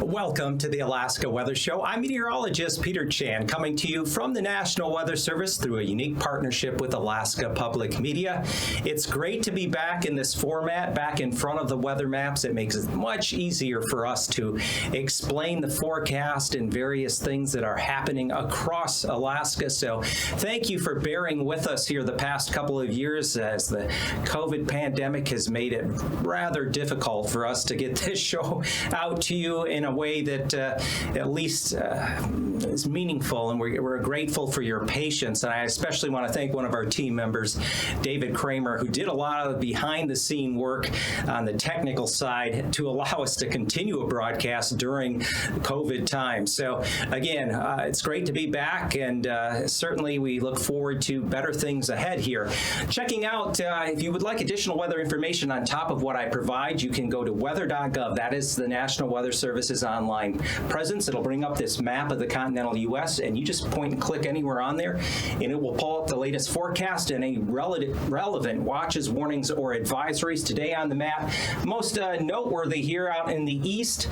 Welcome to the Alaska Weather Show. I'm meteorologist Peter Chan, coming to you from the National Weather Service through a unique partnership with Alaska Public Media. It's great to be back in this format, back in front of the weather maps. It makes it much easier for us to explain the forecast and various things that are happening across Alaska. So thank you for bearing with us here the past couple of years as the COVID pandemic has made it rather difficult for us to get this show out to you in a way that at least is meaningful, and we're grateful for your patience. And I especially want to thank one of our team members, David Kramer, who did a lot of behind-the-scene work on the technical side to allow us to continue a broadcast during COVID time. So again, it's great to be back, and certainly we look forward to better things ahead here. Checking out, if you would like additional weather information on top of what I provide, you can go to weather.gov. That is the National Weather Service's online presence. It'll bring up this map of the continental U.S., and you just point and click anywhere on there, and it will pull up the latest forecast and any relevant watches, warnings, or advisories. Today on the map, most noteworthy here out in the east,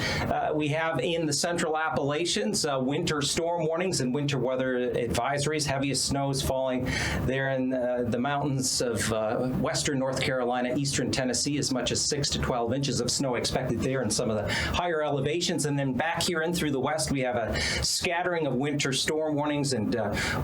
we have in the central Appalachians winter storm warnings and winter weather advisories. Heaviest snows falling there in the mountains of western North Carolina, eastern Tennessee, as much as 6 to 12 inches of snow expected there in some of the higher elevations. And then back here in through the west, we have a scattering of winter storm warnings and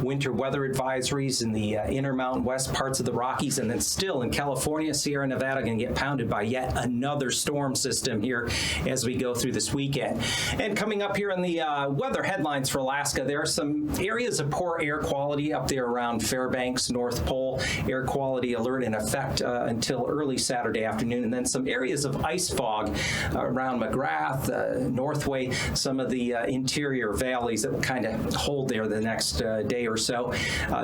winter weather advisories in the intermountain west parts of the Rockies. And then still in California, Sierra Nevada going to get pounded by yet another storm system here as we go through this weekend. And coming up here in the weather headlines for Alaska, there are some areas of poor air quality up there around Fairbanks, North Pole. Air quality alert in effect until early Saturday afternoon. And then some areas of ice fog around McGrath, Northway, some of the interior valleys that will kind of hold there the next day or so.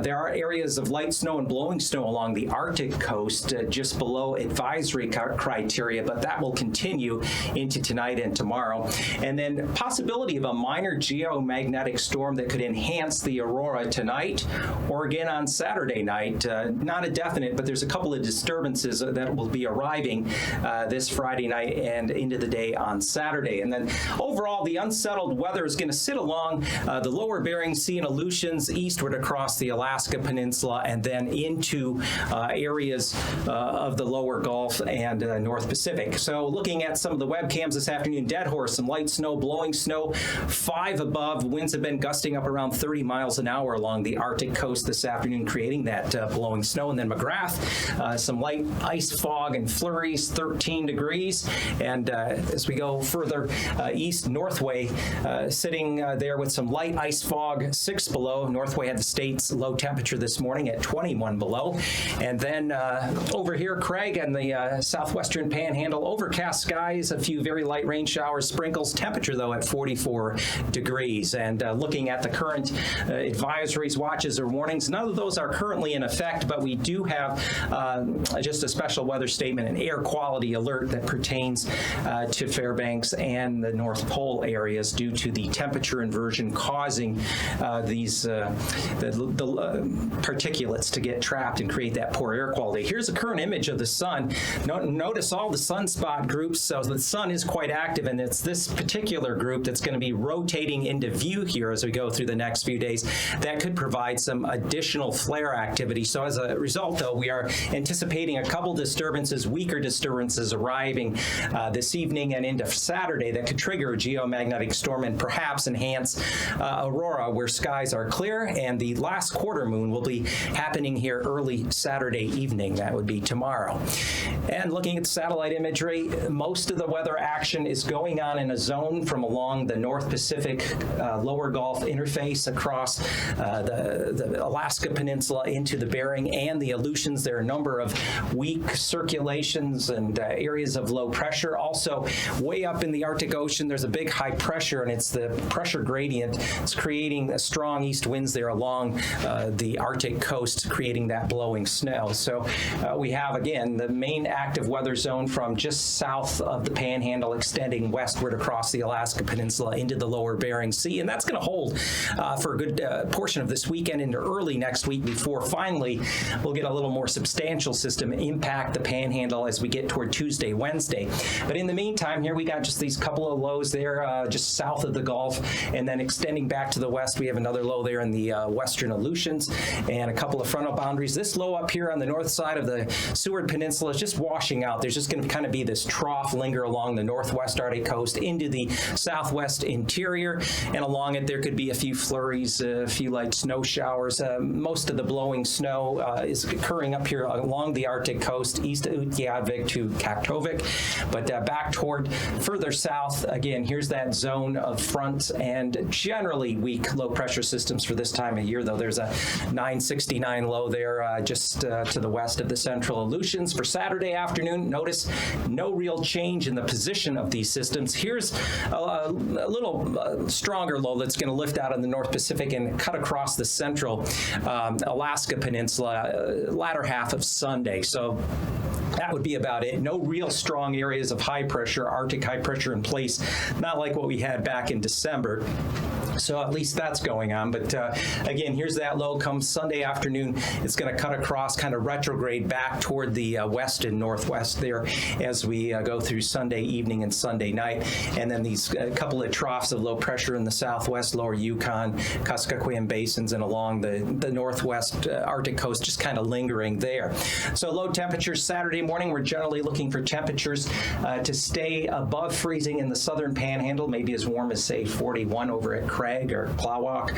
There are areas of light snow and blowing snow along the Arctic coast just below advisory criteria, but that will continue into tonight and tomorrow. And then possibility of a minor geomagnetic storm that could enhance the aurora tonight or again on Saturday night. Not a definite, but there's a couple of disturbances that will be arriving this Friday night and into the day on Saturday. And then overall, the unsettled weather is going to sit along the lower Bering Sea and Aleutians eastward across the Alaska Peninsula and then into areas of the lower Gulf and North Pacific. So looking at some of the webcams this afternoon, Dead Horse, some light snow, blowing snow, 5 above. Winds have been gusting up around 30 miles an hour along the Arctic coast this afternoon, creating that blowing snow. And then McGrath, some light ice fog and flurries, 13 degrees. And as we go further east, Northway sitting there with some light ice fog, 6 below. Northway had the state's low temperature this morning at 21 below. And then over here, Craig and the southwestern panhandle, overcast skies, a few very light rain showers, sprinkles, temperature though at 44 degrees. And looking at the current advisories, watches, or warnings, none of those are currently in effect, but we do have just a special weather statement, an air quality alert that pertains to Fairbanks and the North Pole areas due to the temperature inversion causing these the particulates to get trapped and create that poor air quality. Here's a current image of the sun. Notice all the sunspot groups. So the sun is quite active, and it's this particular group that's going to be rotating into view here as we go through the next few days. That could provide some additional flare activity. So as a result, though, we are anticipating a couple disturbances, weaker disturbances arriving this evening and into Saturday that could trigger a geomagnetic storm and perhaps enhance aurora where skies are clear. And the last quarter moon will be happening here early Saturday evening. That would be tomorrow. And looking at the satellite imagery, most of the weather action is going on in a zone from along the North Pacific lower Gulf interface across the Alaska Peninsula into the Bering and the Aleutians. There are a number of weak circulations and areas of low pressure. Also, way up in the Arctic Ocean, there's a big high pressure, and it's the pressure gradient. It's creating strong east winds there along the Arctic coast, creating that blowing snow. So we have, again, the main active weather zone from just south of the Panhandle extending westward across the Alaska Peninsula into the lower Bering Sea, and that's going to hold for a good portion of this weekend into early next week before finally we'll get a little more substantial system impact the Panhandle as we get toward Tuesday, Wednesday. But in the meantime, here we got just these couple of lows there just south of the Gulf, and then extending back to the west, we have another low there in the western Aleutians and a couple of frontal boundaries. This low up here on the north side of the Seward Peninsula is just washing out. There's just going to kind of be this trough linger along the northwest Arctic coast into the southwest interior, and along it there could be a few flurries, a few light snow showers. Most of the blowing snow is occurring up here along the Arctic coast, east of Utqiagvik to Kaktovik, but back toward further south, again, here's that zone of fronts and generally weak low pressure systems for this time of year, though. There's a 969 low there just to the west of the central Aleutians. For Saturday afternoon, notice no real change in the position of these systems. Here's a little stronger low that's going to lift out in the North Pacific and cut across the central Alaska Peninsula latter half of Sunday. So that would be about it. No real strong areas of high pressure, Arctic high pressure in place, not like what we had back in December. So at least that's going on. But again, here's that low. Comes Sunday afternoon, it's going to cut across, kind of retrograde back toward the west and northwest there as we go through Sunday evening and Sunday night. And then these couple of troughs of low pressure in the southwest, lower Yukon, Kuskokwim basins, and along the northwest Arctic coast, just kind of lingering there. So low temperatures Saturday morning, we're generally looking for temperatures to stay above freezing in the southern Panhandle, maybe as warm as, say, 41 over at Kramer or Plawok.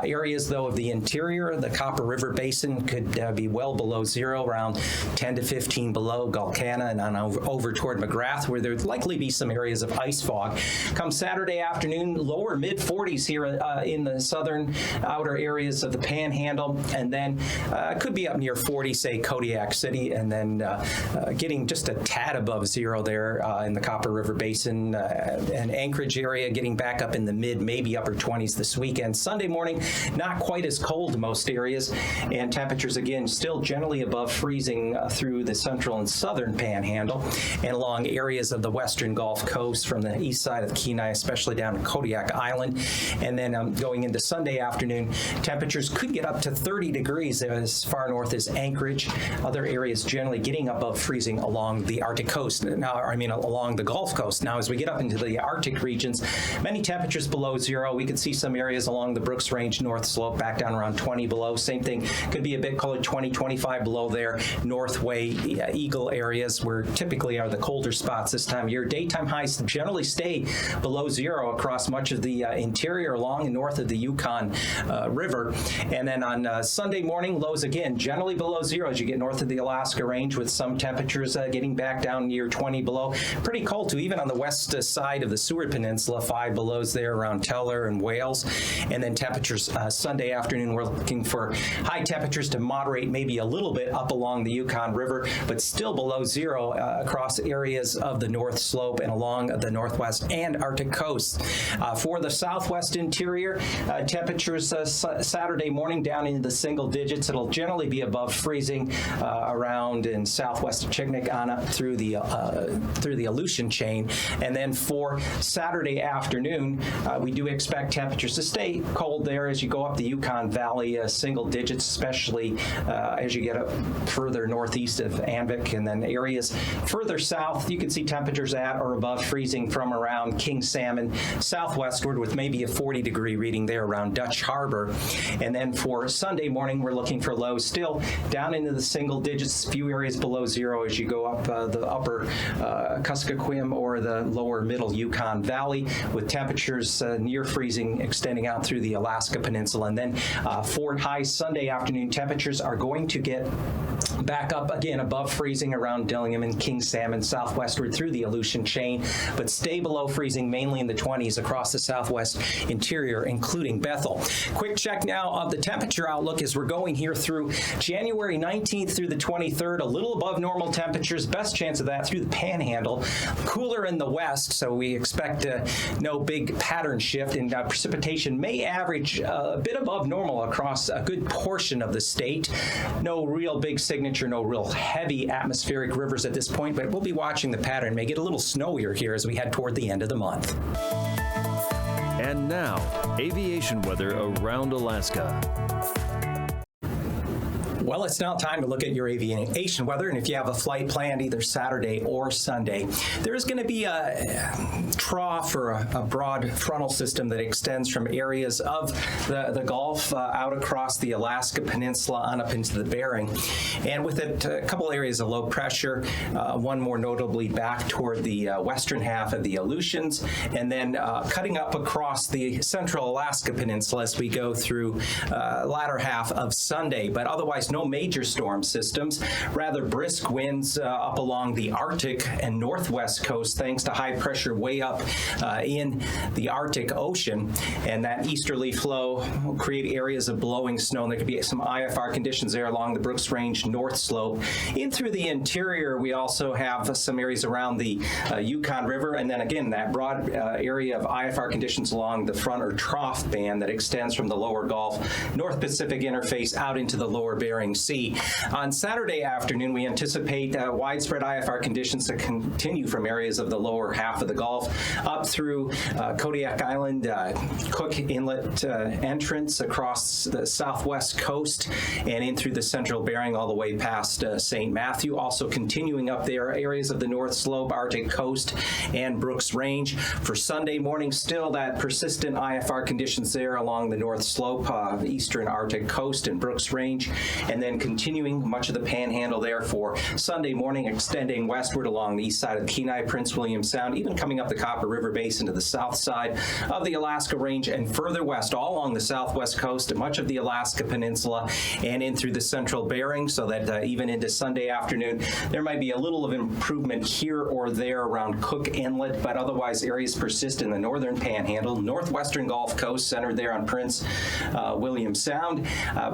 Areas, though, of the interior, the Copper River Basin could be well below zero, around 10 to 15 below Gulkana and on over toward McGrath, where there'd likely be some areas of ice fog. Come Saturday afternoon, lower mid-40s here in the southern outer areas of the Panhandle, and then could be up near 40, say, Kodiak City, and then getting just a tad above zero there in the Copper River Basin and Anchorage area, getting back up in the mid, maybe upper 20s this weekend. Sunday morning, not quite as cold in most areas, and temperatures again still generally above freezing through the central and southern Panhandle and along areas of the western Gulf Coast from the east side of Kenai, especially down to Kodiak Island. And then going into Sunday afternoon, temperatures could get up to 30 degrees as far north as Anchorage. Other areas generally getting above freezing along the Arctic coast. Now, I mean along the Gulf Coast. Now, as we get up into the Arctic regions, many temperatures below zero. We could see some areas along the Brooks Range north slope back down around 20 below. Same thing, could be a bit colder, 20, 25 below there. Northway, Eagle areas where typically are the colder spots this time of year. Daytime highs generally stay below zero across much of the interior along and north of the Yukon River. And then on Sunday morning, lows again generally below zero as you get north of the Alaska Range, with some temperatures getting back down near 20 below. Pretty cold too, even on the west side of the Seward Peninsula, 5 belows there around Teller and Wales. And then temperatures Sunday afternoon, we're looking for high temperatures to moderate maybe a little bit up along the Yukon River, but still below zero across areas of the North Slope and along the Northwest and Arctic coast. For the southwest interior, temperatures Saturday morning down into the single digits. It'll generally be above freezing around in southwest of Chignik on up through the Aleutian chain. And then for Saturday afternoon, we do expect temperatures to stay cold there as you go up the Yukon Valley, single digits, especially as you get up further northeast of Anvik, and then areas further south, you can see temperatures at or above freezing from around King Salmon southwestward, with maybe a 40-degree reading there around Dutch Harbor. And then for Sunday morning, we're looking for lows still down into the single digits, few areas below zero as you go up the upper Kuskokwim or the lower middle Yukon Valley, with temperatures near freezing extending out through the Alaska Peninsula. And then for high Sunday afternoon, temperatures are going to get Back up again above freezing around Dillingham and King Salmon, southwestward through the Aleutian chain, but stay below freezing mainly in the 20s across the southwest interior, including Bethel. Quick check now of the temperature outlook as we're going here through January 19th through the 23rd, a little above normal temperatures, best chance of that through the Panhandle. Cooler in the west, so we expect no big pattern shift, and precipitation may average a bit above normal across a good portion of the state. No real big signature, no real heavy atmospheric rivers at this point, but we'll be watching the pattern. May get a little snowier here as we head toward the end of the month. And now, aviation weather around Alaska. Well, it's now time to look at your aviation weather, and if you have a flight planned either Saturday or Sunday, there's going to be a trough or a broad frontal system that extends from areas of the Gulf out across the Alaska Peninsula on up into the Bering, and with it a couple areas of low pressure, one more notably back toward the western half of the Aleutians, and then cutting up across the central Alaska Peninsula as we go through latter half of Sunday, but otherwise no major storm systems, rather brisk winds up along the Arctic and northwest coast thanks to high pressure way up in the Arctic Ocean, and that easterly flow will create areas of blowing snow, and there could be some IFR conditions there along the Brooks Range north slope. In through the interior, we also have some areas around the Yukon River, and then again that broad area of IFR conditions along the front or trough band that extends from the lower Gulf, North Pacific interface out into the lower Bering Sea. On Saturday afternoon, we anticipate widespread IFR conditions to continue from areas of the lower half of the Gulf up through Kodiak Island, Cook Inlet entrance across the southwest coast and in through the central Bering all the way past St. Matthew. Also continuing up there, areas of the North Slope, Arctic coast, and Brooks Range. For Sunday morning, still that persistent IFR conditions there along the North Slope, eastern Arctic coast and Brooks Range, and then continuing much of the Panhandle there for Sunday morning, extending westward along the east side of the Kenai, Prince William Sound, even coming up the Copper River Basin to the south side of the Alaska Range and further west all along the southwest coast and much of the Alaska Peninsula and in through the central Bering, so that even into Sunday afternoon, there might be a little of improvement here or there around Cook Inlet, but otherwise areas persist in the northern Panhandle, northwestern Gulf Coast, centered there on Prince William Sound,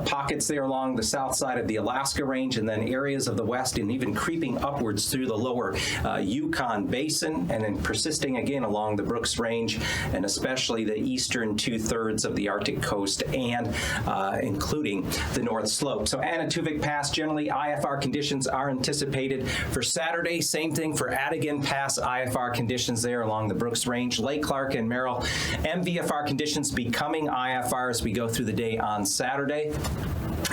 pockets there along the south side of the Alaska Range, and then areas of the west and even creeping upwards through the lower Yukon Basin, and then persisting again along the Brooks Range and especially the eastern two-thirds of the Arctic coast and including the North Slope. So Anatuvik Pass, generally IFR conditions are anticipated for Saturday. Same thing for Adigan Pass, IFR conditions there along the Brooks Range. Lake Clark and Merrill, MVFR conditions becoming IFR as we go through the day on Saturday.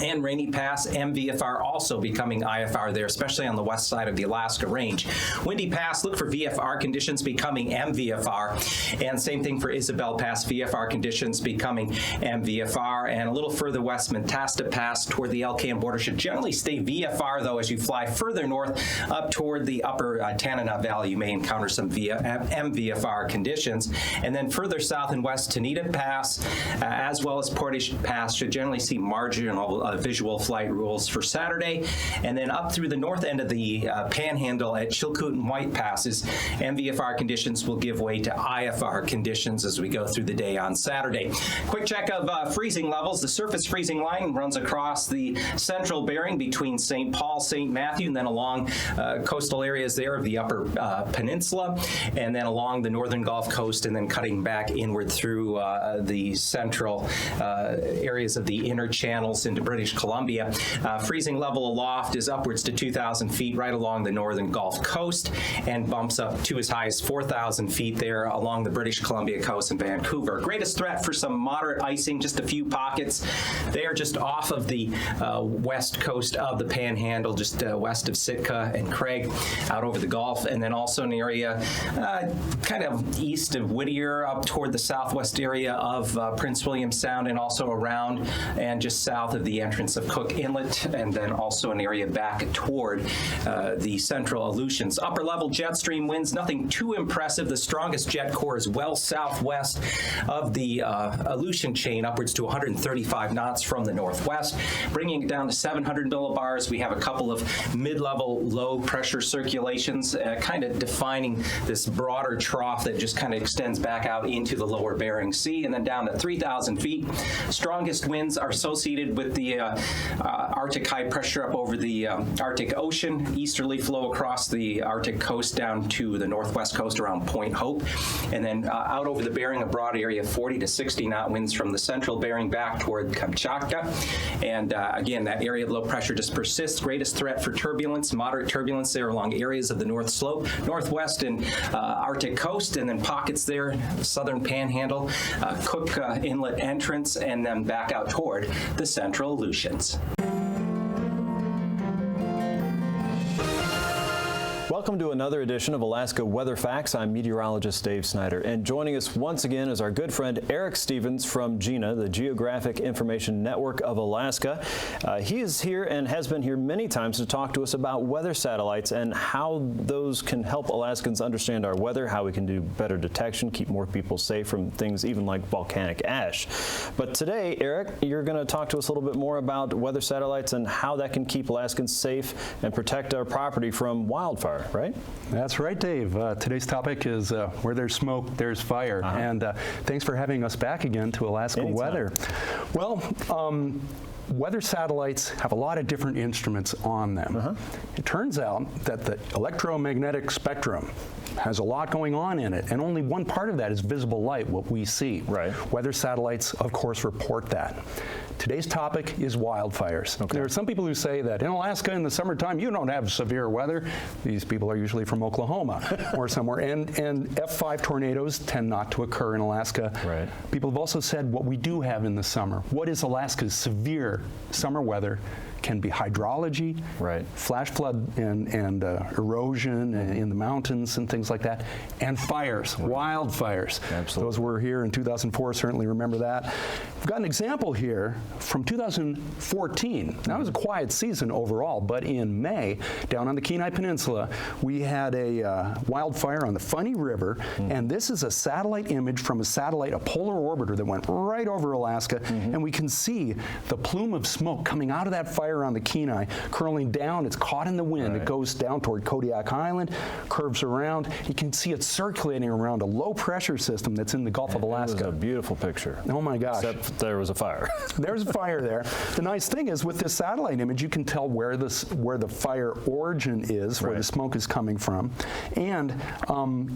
And Rainy Pass, MVFR also becoming IFR there, especially on the west side of the Alaska Range. Windy Pass, look for VFR conditions becoming MVFR. And same thing for Isabel Pass, VFR conditions becoming MVFR. And a little further west, Mentasta Pass toward the Elkham border should generally stay VFR, though, as you fly further north up toward the upper Tanana Valley, you may encounter some MVFR conditions. And then further south and west, Tanita Pass, as well as Portage Pass, should generally see marginal visual flight rules for Saturday. And then up through the north end of the Panhandle at Chilkoot and White Passes, MVFR conditions will give way to IFR conditions as we go through the day on Saturday. Quick check of freezing levels. The surface freezing line runs across the central Bering between St. Paul, St. Matthew, and then along coastal areas there of the upper peninsula, and then along the northern Gulf Coast, and then cutting back inward through the central areas of the inner channels into British Columbia. Freezing level aloft is upwards to 2,000 feet right along the northern Gulf Coast and bumps up to as high as 4,000 feet there along the British Columbia coast in Vancouver. Greatest threat for some moderate icing, just a few pockets. They are just off of the west coast of the Panhandle, just west of Sitka and Craig, out over the Gulf, and then also an area kind of east of Whittier up toward the southwest area of Prince William Sound, and also around and just south of the entrance of Cook Inlet, and then also an area back toward the central Aleutians. Upper level jet stream winds, nothing too impressive. The strongest jet core is well southwest of the Aleutian chain, upwards to 135 knots from the northwest, bringing it down to 700 millibars. We have a couple of mid-level low pressure circulations, kind of defining this broader trough that just kind of extends back out into the lower Bering Sea, and then down to 3,000 feet. Strongest winds are associated with the Arctic high pressure up over the Arctic Ocean, easterly flow across the Arctic coast down to the northwest coast around Point Hope, and then out over the Bering, a broad area of 40 to 60 knot winds from the central Bering back toward Kamchatka. And again, that area of low pressure just persists. Greatest threat for turbulence, moderate turbulence there along areas of the North Slope, northwest and Arctic coast, and then pockets there, southern panhandle, Cook Inlet entrance, and then back out toward the central Aleutians. Welcome to another edition of Alaska Weather Facts. I'm meteorologist Dave Snyder, and joining us once again is our good friend Eric Stevens from GINA, the Geographic Information Network of Alaska. He is here and has been here many times to talk to us about weather satellites and how those can help Alaskans understand our weather, how we can do better detection, keep more people safe from things even like volcanic ash. But today, Eric, you're going to talk to us a little bit more about weather satellites and how that can keep Alaskans safe and protect our property from wildfire. Right? That's right, Dave. Today's topic is where there's smoke, there's fire. And thanks for having us back again to Alaska Anytime. Weather. Well, weather satellites have a lot of different instruments on them. It turns out that the electromagnetic spectrum has a lot going on in it, and only one part of that is visible light, what we see. Right. Weather satellites, of course, report that. Today's topic is wildfires. Okay. There are some people who say that in Alaska in the summertime you don't have severe weather. These people are usually from Oklahoma or somewhere, and F5 tornadoes tend not to occur in Alaska. Right. People have also said what we do have in the summer. What is Alaska's severe summer weather? Can be hydrology, right, flash flood and erosion in the mountains and things like that, and fires, wildfires. Absolutely. Those were here in 2004, certainly remember that. We've got an example here from 2014. Now, it was a quiet season overall, but in May, down on the Kenai Peninsula, we had a wildfire on the Funny River, and this is a satellite image from a polar orbiter that went right over Alaska, and we can see the plume of smoke coming out of that fire on the Kenai, curling down. It's caught in the wind. Right. It goes down toward Kodiak Island, curves around. You can see it circulating around a low pressure system that's in the Gulf of Alaska. It was a beautiful picture. Oh my gosh. Except there was a fire. There's a fire there. The nice thing is with this satellite image, you can tell where the fire origin is, where the smoke is coming from, and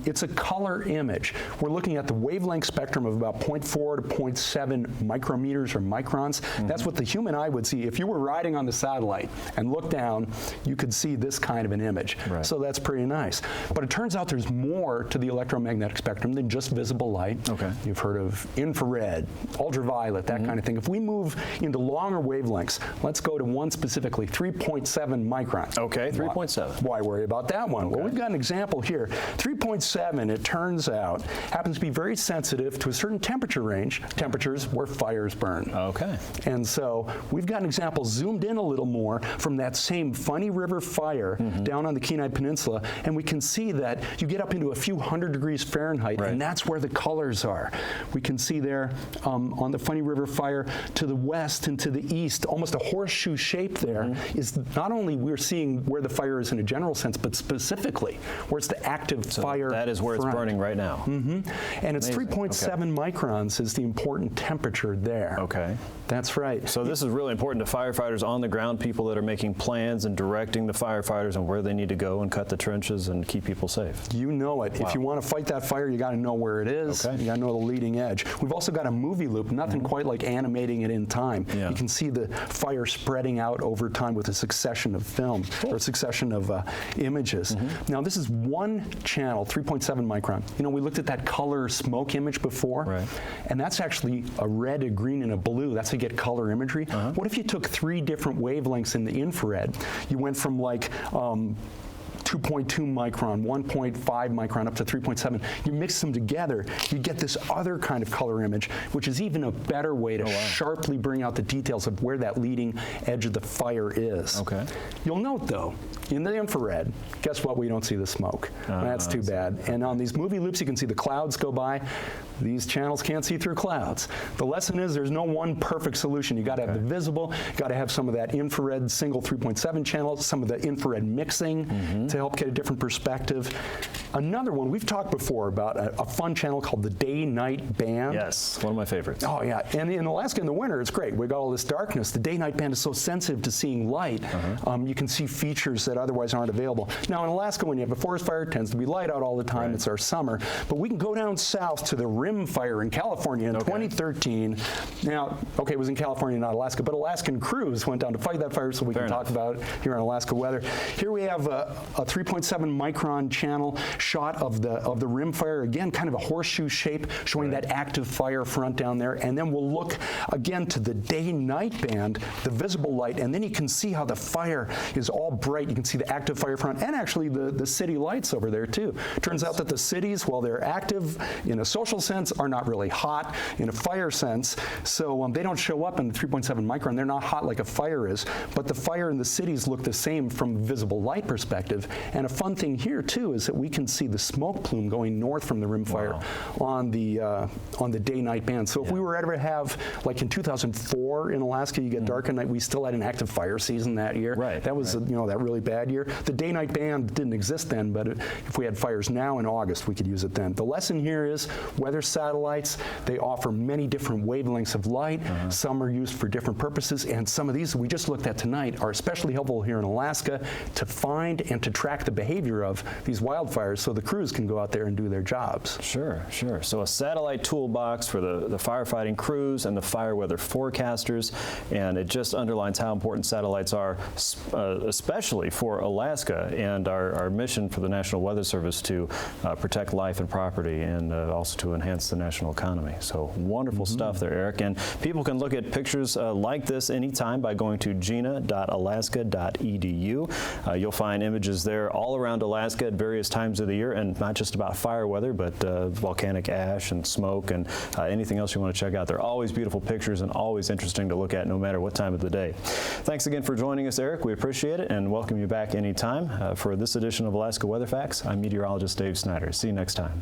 it's a color image. We're looking at the wavelength spectrum of about 0.4 to 0.7 micrometers or microns. That's what the human eye would see. If you were riding on the satellite and look down, you could see this kind of an image. Right. So that's pretty nice. But it turns out there's more to the electromagnetic spectrum than just visible light. Okay. You've heard of infrared, ultraviolet, that kind of thing. If we move into longer wavelengths, let's go to one specifically, 3.7 microns. Okay, 3.7. Why worry about that one? Okay. Well, we've got an example here. 3.7, it turns out, happens to be very sensitive to a certain temperature range, temperatures where fires burn. Okay. And so we've got an example zoomed in a little more from that same Funny River fire down on the Kenai Peninsula, and we can see that you get up into a few hundred degrees Fahrenheit, and that's where the colors are. We can see there on the Funny River fire to the west and to the east, almost a horseshoe shape there, is not only we're seeing where the fire is in a general sense, but specifically where it's the active fire. That is where it's burning right now. And it's 3.7 microns is the important temperature there. Okay. That's right. So this is really important to firefighters on the ground, people that are making plans and directing the firefighters on where they need to go and cut the trenches and keep people safe. You know it. Wow. If you want to fight that fire, you got to know where it is. Okay. You got to know the leading edge. We've also got a movie loop, nothing quite like animating it in time. Yeah. You can see the fire spreading out over time with a succession of film or a succession of images. Now this is one channel, 3.7 micron. You know, we looked at that color smoke image before, and that's actually a red, a green, and a blue. That's how you get color imagery. What if you took 3 different wavelengths in the infrared? You went from like 2 2.2 micron, 1.5 micron, up to 3.7. You mix them together, you get this other kind of color image, which is even a better way to sharply bring out the details of where that leading edge of the fire is. Okay. You'll note, though, in the infrared, guess what? We don't see the smoke. That's too bad. And on these movie loops, you can see the clouds go by. These channels can't see through clouds. The lesson is there's no one perfect solution. You got to have the visible, you got to have some of that infrared single 3.7 channel, some of the infrared mixing to help get a different perspective. Another one, we've talked before about a fun channel called the day-night band. Yes, one of my favorites. Oh, yeah. And in Alaska in the winter, it's great. We've got all this darkness. The day-night band is so sensitive to seeing light. You can see features that otherwise aren't available. Now, in Alaska, when you have a forest fire, it tends to be light out all the time. It's our summer. But we can go down south to the Rim Fire in California in 2013. Now, okay, it was in California, not Alaska, but Alaskan crews went down to fight that fire, so we can talk about it here on Alaska Weather. Here we have a 3.7 micron channel shot of the Rim Fire, again, kind of a horseshoe shape, showing that active fire front down there. And then we'll look again to the day-night band, the visible light, and then you can see how the fire is all bright. You can see the active fire front and actually the city lights over there too. Turns out that the cities, while they're active in a social sense, are not really hot in a fire sense. So they don't show up in the 3.7 micron. They're not hot like a fire is, but the fire in the cities look the same from a visible light perspective. And a fun thing here too is that we can see the smoke plume going north from the Rim Fire on the day-night band. So if we were ever to have, like in 2004 in Alaska, you get dark at night, we still had an active fire season that year. That was that really bad year. The day-night band didn't exist then, but if we had fires now in August, we could use it then. The lesson here is weather satellites, they offer many different wavelengths of light. Some are used for different purposes, and some of these that we just looked at tonight are especially helpful here in Alaska to find and to track the behavior of these wildfires so the crews can go out there and do their jobs. Sure. So a satellite toolbox for the firefighting crews and the fire weather forecasters, and it just underlines how important satellites are, especially for Alaska and our mission for the National Weather Service to protect life and property and also to enhance the national economy. So wonderful stuff there, Eric. And people can look at pictures like this anytime by going to gina.alaska.edu. You'll find images there all around Alaska at various times of the year, and not just about fire weather, but volcanic ash and smoke and anything else you want to check out. They're always beautiful pictures and always interesting to look at no matter what time of the day. Thanks again for joining us, Eric. We appreciate it and welcome you back anytime. For this edition of Alaska Weather Facts, I'm meteorologist Dave Snyder. See you next time.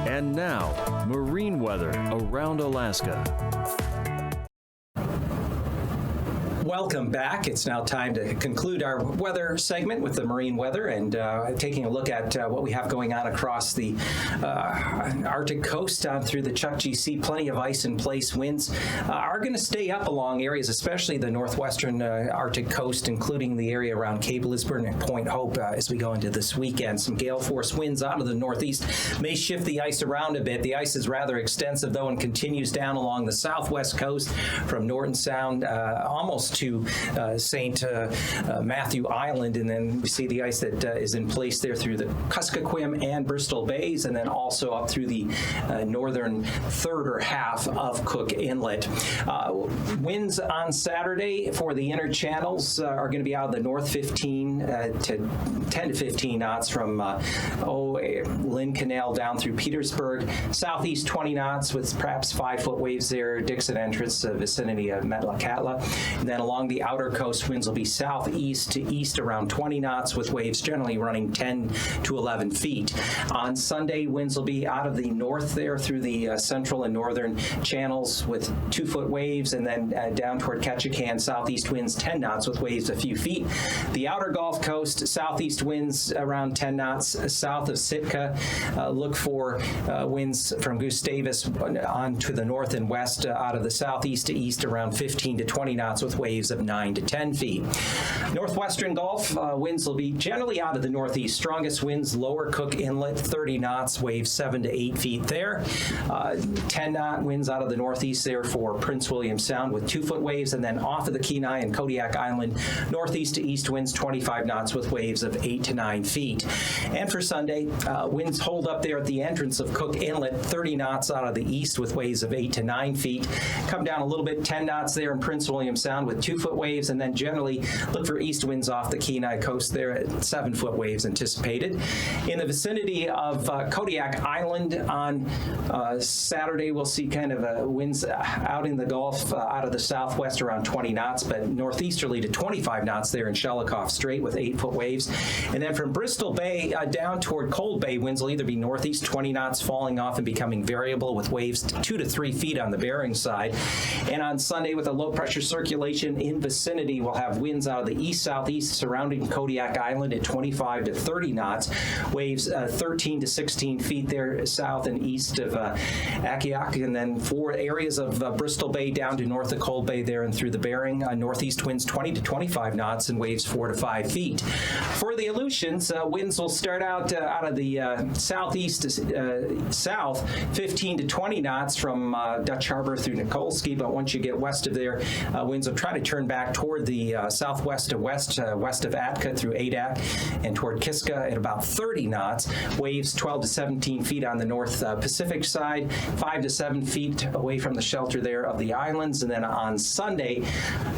And now, marine weather around Alaska. Welcome back. It's now time to conclude our weather segment with the marine weather and taking a look at what we have going on across the Arctic coast down through the Chukchi Sea. Plenty of ice in place. Winds are going to stay up along areas, especially the northwestern Arctic coast, including the area around Cape Lisburne and Point Hope as we go into this weekend. Some gale force winds out of the northeast may shift the ice around a bit. The ice is rather extensive, though, and continues down along the southwest coast from Norton Sound almost to St. Matthew Island, and then we see the ice that is in place there through the Kuskokwim and Bristol Bays, and then also up through the northern third or half of Cook Inlet. Winds on Saturday for the inner channels are going to be out of the north 15 to 10 to 15 knots from Lynn Canal down through Petersburg. Southeast 20 knots with perhaps 5-foot waves there, Dixon entrance, vicinity of Metlakatla. And then along the outer coast, winds will be southeast to east around 20 knots with waves generally running 10 to 11 feet. On Sunday, winds will be out of the north there through the central and northern channels with 2-foot waves, and then down toward Ketchikan, southeast winds 10 knots with waves a few feet. The outer Gulf Coast, southeast winds around 10 knots. South of Sitka, look for winds from Gustavus on to the north and west out of the southeast to east around 15 to 20 knots with waves waves of 9 to 10 feet. Northwestern Gulf, winds will be generally out of the northeast. Strongest winds, lower Cook Inlet, 30 knots, waves 7 to 8 feet there. 10-knot winds out of the northeast there for Prince William Sound with 2-foot waves, and then off of the Kenai and Kodiak Island, northeast to east winds 25 knots with waves of 8 to 9 feet. And for Sunday, winds hold up there at the entrance of Cook Inlet, 30 knots out of the east with waves of 8 to 9 feet. Come down a little bit, 10 knots there in Prince William Sound with 2-foot waves, and then generally look for east winds off the Kenai coast there at 7-foot waves anticipated. In the vicinity of Kodiak Island on Saturday, we'll see kind of winds out in the Gulf out of the southwest around 20 knots, but northeasterly to 25 knots there in Shelikof Strait with 8-foot waves. And then from Bristol Bay down toward Cold Bay, winds will either be northeast 20 knots falling off and becoming variable with waves 2 to 3 feet on the Bering side. And on Sunday, with a low pressure circulation in vicinity, we'll have winds out of the east-southeast surrounding Kodiak Island at 25 to 30 knots, waves 13 to 16 feet there south and east of AKwx, and then for areas of Bristol Bay down to north of Cold Bay there and through the Bering, northeast winds 20 to 25 knots and waves 4 to 5 feet. For the Aleutians, winds will start out of the southeast to south, 15 to 20 knots from Dutch Harbor through Nikolsky, but once you get west of there, winds will try to turn back toward the southwest to west of Atka through Adak and toward Kiska at about 30 knots, waves 12 to 17 feet on the North Pacific side, 5 to 7 feet away from the shelter there of the islands. And then on Sunday,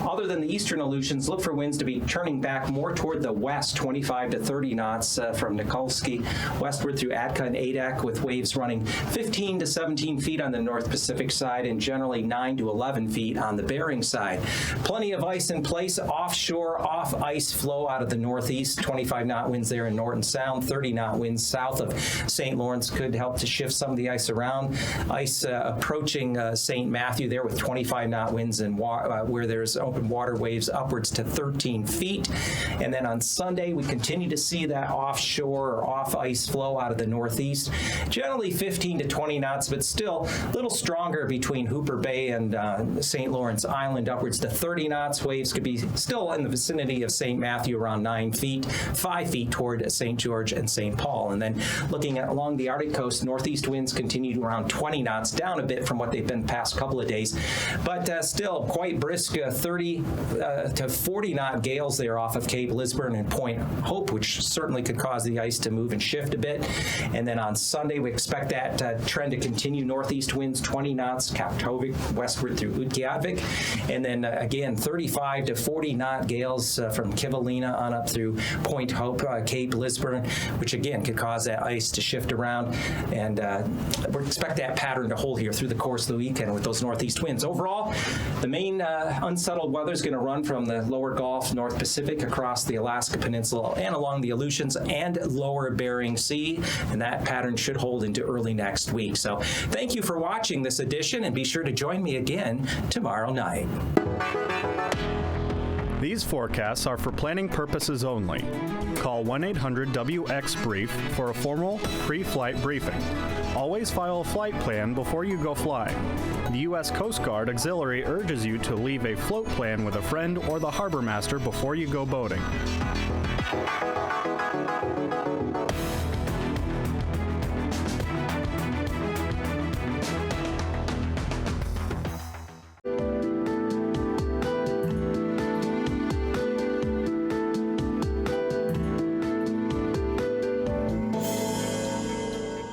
other than the eastern Aleutians, look for winds to be turning back more toward the west, 25 to 30 knots from Nikolsky westward through Atka and Adak, with waves running 15 to 17 feet on the North Pacific side and generally 9 to 11 feet on the Bering side. Plenty of ice in place, offshore, off ice flow out of the northeast, 25-knot winds there in Norton Sound, 30-knot winds south of St. Lawrence could help to shift some of the ice around. Ice approaching St. Matthew there with 25-knot winds and where there's open water, waves upwards to 13 feet. And then on Sunday, we continue to see that offshore or off ice flow out of the northeast, generally 15 to 20 knots, but still a little stronger between Hooper Bay and St. Lawrence Island, upwards to 30 knots. Waves could be still in the vicinity of St. Matthew around 9 feet, 5 feet toward St. George and St. Paul. And then looking at along the Arctic coast, northeast winds continue to around 20 knots, down a bit from what they've been the past couple of days, but still quite brisk, 30 to 40 knot gales there off of Cape Lisburne and Point Hope, which certainly could cause the ice to move and shift a bit. And then on Sunday, we expect that trend to continue. Northeast winds 20 knots, Kaptovik westward through Utqiagvik, and then again 35 to 40 knot gales from Kivalina on up through Point Hope, Cape Lisburne, which again could cause that ice to shift around. And we expect that pattern to hold here through the course of the weekend with those northeast winds. Overall, the main unsettled weather is going to run from the lower Gulf, North Pacific, across the Alaska Peninsula and along the Aleutians and lower Bering Sea, and that pattern should hold into early next week. So thank you for watching this edition, and be sure to join me again tomorrow night. These forecasts are for planning purposes only. Call 1-800-WX-BRIEF for a formal pre-flight briefing. Always file a flight plan before you go flying. The U.S. Coast Guard Auxiliary urges you to leave a float plan with a friend or the harbor master before you go boating.